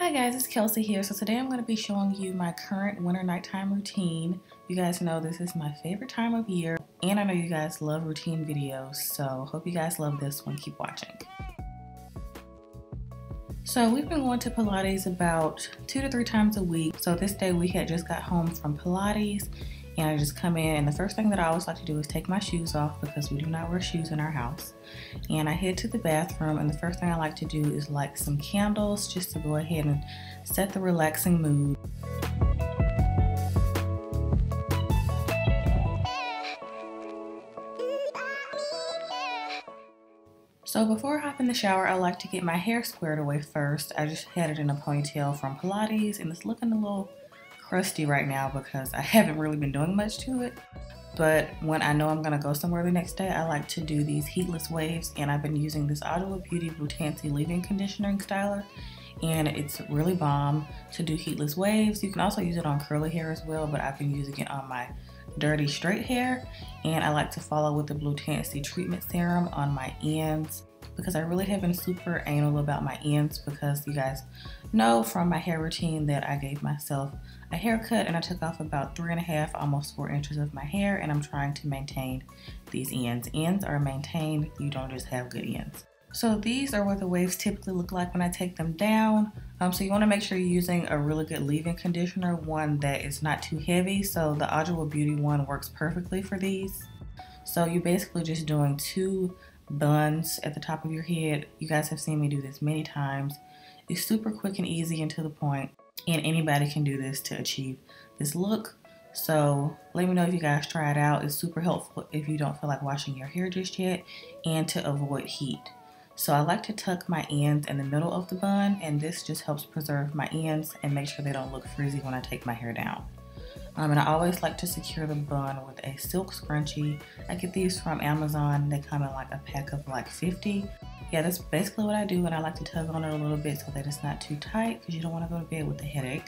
Hi guys, it's Kelsey here. So today I'm going to be showing you my current winter nighttime routine. You guys know this is my favorite time of year, and I know you guys love routine videos, so hope you guys love this one. Keep watching. So we've been going to Pilates about 2 to 3 times a week. So this day we had just got home from Pilates, and I just come in, and the first thing that I always like to do is take my shoes off because we do not wear shoes in our house. And I head to the bathroom, and the first thing I like to do is light some candles just to go ahead and set the relaxing mood. So before I hop in the shower, I like to get my hair squared away first. I just had it in a ponytail from Pilates, and it's looking a little crusty right now because I haven't really been doing much to it. But when I know I'm gonna go somewhere the next day, I like to do these heatless waves, and I've been using this Auto Beauty Blutancy leave-in conditioning styler, and it's really bomb to do heatless waves. You can also use it on curly hair as well, but I've been using it on my dirty straight hair, and I like to follow with the Blutancy treatment serum on my ends because I really have been super anal about my ends because you guys know from my hair routine that I gave myself a haircut and I took off about 3.5, almost 4 inches of my hair, and I'm trying to maintain these ends. Ends are maintained, you don't just have good ends. So these are what the waves typically look like when I take them down. So you want to make sure you're using a really good leave-in conditioner, one that is not too heavy. So the Auto Beauty one works perfectly for these. So you're basically just doing 2 buns at the top of your head. You guys have seen me do this many times. It's super quick and easy and to the point, and anybody can do this to achieve this look. So let me know if you guys try it out. It's super helpful if you don't feel like washing your hair just yet and to avoid heat. So I like to tuck my ends in the middle of the bun, and this just helps preserve my ends and make sure they don't look frizzy when I take my hair down. And I always like to secure the bun with a silk scrunchie. I get these from Amazon. They come in like a pack of like 50. Yeah, that's basically what I do, and I like to tug on it a little bit so that it's not too tight because you don't want to go to bed with a headache.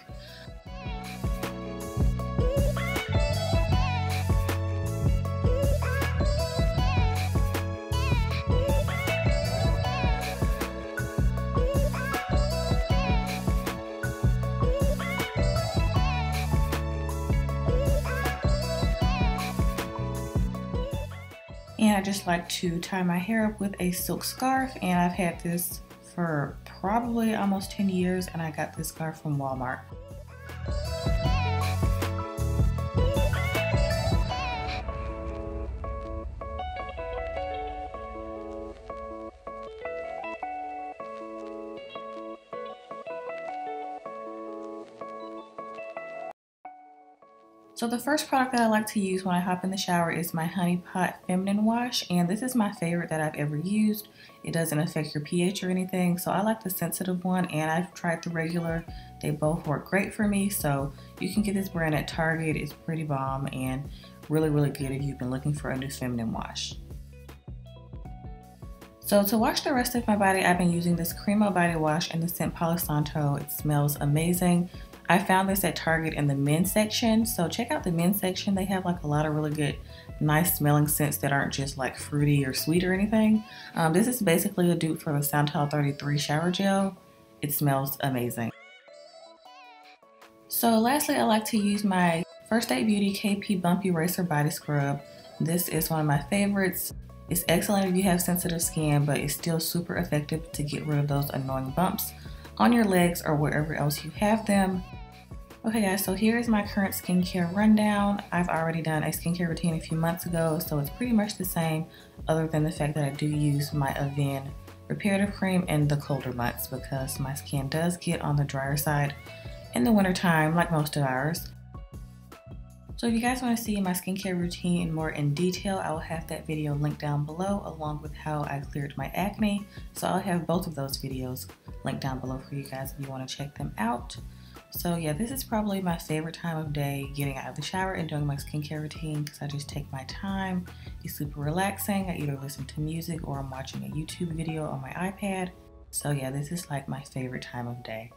And I just like to tie my hair up with a silk scarf, and I've had this for probably almost 10 years, and I got this scarf from Walmart. So the first product that I like to use when I hop in the shower is my Honey Pot Feminine Wash, and this is my favorite that I've ever used. It doesn't affect your pH or anything, so I like the sensitive one, and I've tried the regular. They both work great for me, so you can get this brand at Target. It's pretty bomb and really, really good if you've been looking for a new feminine wash. So to wash the rest of my body, I've been using this Cremo body wash in the scent Palo Santo. It smells amazing. I found this at Target in the men's section, so check out the men's section. They have like a lot of really good, nice smelling scents that aren't just like fruity or sweet or anything. This is basically a dupe for the Santal 33 shower gel. It smells amazing. So lastly, I like to use my First Aid Beauty KP Bumpy Eraser Body Scrub. This is one of my favorites. It's excellent if you have sensitive skin, but it's still super effective to get rid of those annoying bumps on your legs or wherever else you have them. Okay guys, so here is my current skincare rundown. I've already done a skincare routine a few months ago, so it's pretty much the same other than the fact that I do use my Avène reparative cream in the colder months because my skin does get on the drier side in the winter time like most of ours. So if you guys want to see my skincare routine more in detail, I will have that video linked down below along with how I cleared my acne. So I'll have both of those videos linked down below for you guys if you want to check them out. So yeah, this is probably my favorite time of day, getting out of the shower and doing my skincare routine because I just take my time. It's super relaxing. I either listen to music or I'm watching a YouTube video on my iPad. So yeah, this is like my favorite time of day.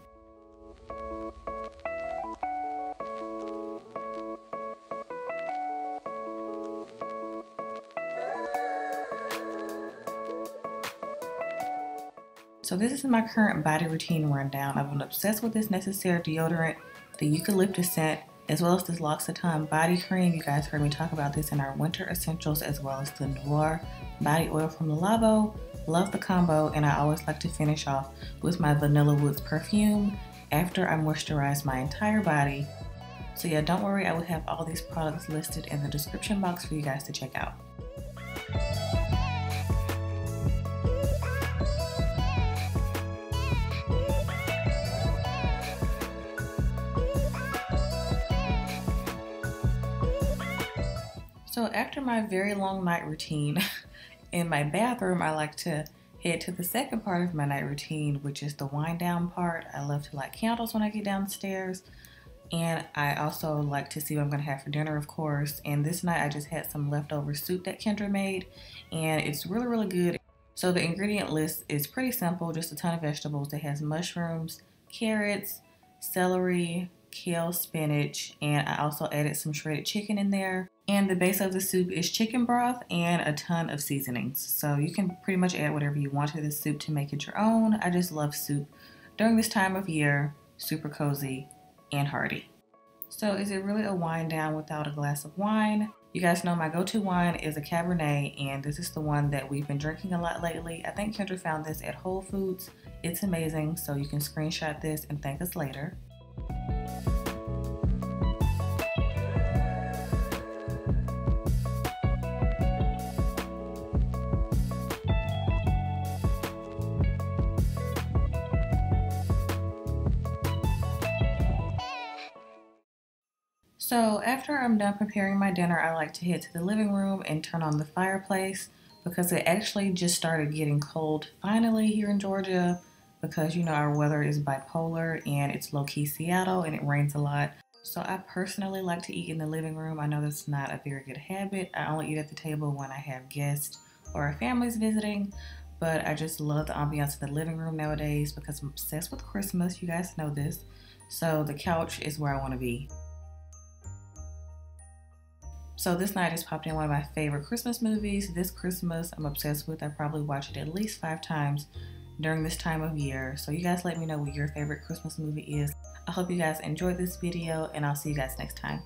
So this is my current body routine rundown. I've been obsessed with this Necessaire deodorant, the eucalyptus scent, as well as this L'Occitane body cream. You guys heard me talk about this in our winter essentials, as well as the Noir body oil from Le Labo. Love the combo, and I always like to finish off with my Vanilla Woods perfume after I moisturize my entire body. So yeah, don't worry, I will have all these products listed in the description box for you guys to check out. So after my very long night routine in my bathroom, I like to head to the second part of my night routine, which is the wind down part. I love to light candles when I get downstairs, and I also like to see what I'm gonna have for dinner, of course. And this night I just had some leftover soup that Kendra made, and it's really good. So the ingredient list is pretty simple, just a ton of vegetables. It has mushrooms, carrots, celery, kale, spinach, and I also added some shredded chicken in there. And the base of the soup is chicken broth and a ton of seasonings. So you can pretty much add whatever you want to this soup to make it your own. I just love soup during this time of year, super cozy and hearty. So is it really a wind down without a glass of wine? You guys know my go-to wine is a Cabernet, and this is the one that we've been drinking a lot lately. I think Kendra found this at Whole Foods. It's amazing, so you can screenshot this and thank us later. So after I'm done preparing my dinner, I like to head to the living room and turn on the fireplace because it actually just started getting cold finally here in Georgia, because you know our weather is bipolar and it's low-key Seattle and it rains a lot. So I personally like to eat in the living room. I know that's not a very good habit. I only eat at the table when I have guests or our family's visiting, but I just love the ambiance of the living room nowadays because I'm obsessed with Christmas. You guys know this. So the couch is where I want to be. So this night I just popped in one of my favorite Christmas movies. This Christmas I'm obsessed with. I probably watch it at least 5 times during this time of year. So you guys let me know what your favorite Christmas movie is. I hope you guys enjoyed this video, and I'll see you guys next time.